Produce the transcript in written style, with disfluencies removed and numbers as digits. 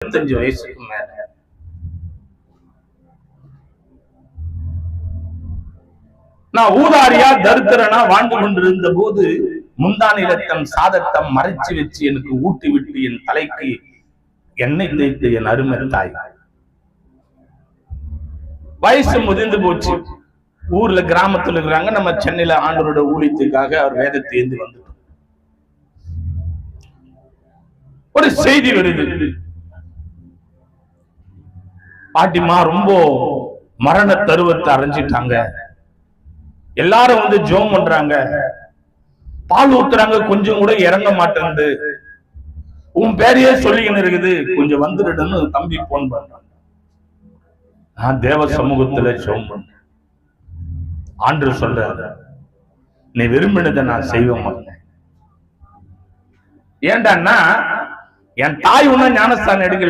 55 வயசுக்கு மேல. நான் ஊதாரியா தரித்திரனா வாழ்ந்து கொண்டிருந்த போது முந்தானிலத்தம் சாதத்தம் மறைச்சு வச்சு எனக்கு ஊட்டி விட்டு என் தலைக்கு எண்ணெய் தேய்த்து என் அருமை தாய். வயசு முதிர்ந்து போச்சு. ஊர்ல கிராமத்துல இருக்கிறாங்க. நம்ம சென்னையில ஆண்டவரோட ஊழியத்துக்காக அவர் வேதத்தை ஏந்தி வந்துட்டோம். ஒரு செய்தி வருது, பாட்டிமா ரொம்ப மரண தருவத்தை அடைஞ்சிட்டாங்க. எல்லாரும் வந்து ஜெபம் பண்றாங்க, பால் ஊத்துறாங்க, கொஞ்சம் கூட இறங்க மாட்டேங்குது, உன் பேரையே சொல்லிக்கின்னு இருக்குது, கொஞ்சம் வந்துடுன்னு தம்பி போன் பண்றாங்க. நான் தேவ சமூகத்துல ஜெபம் பண்றேன். ஆண்டவர் சொல்றாரு, நீ விரும்பினதை நான் செய்வேன். ஏண்டான்னா என் தாய் ஒன்னும் ஞானஸ்தானம் எடுக்கல.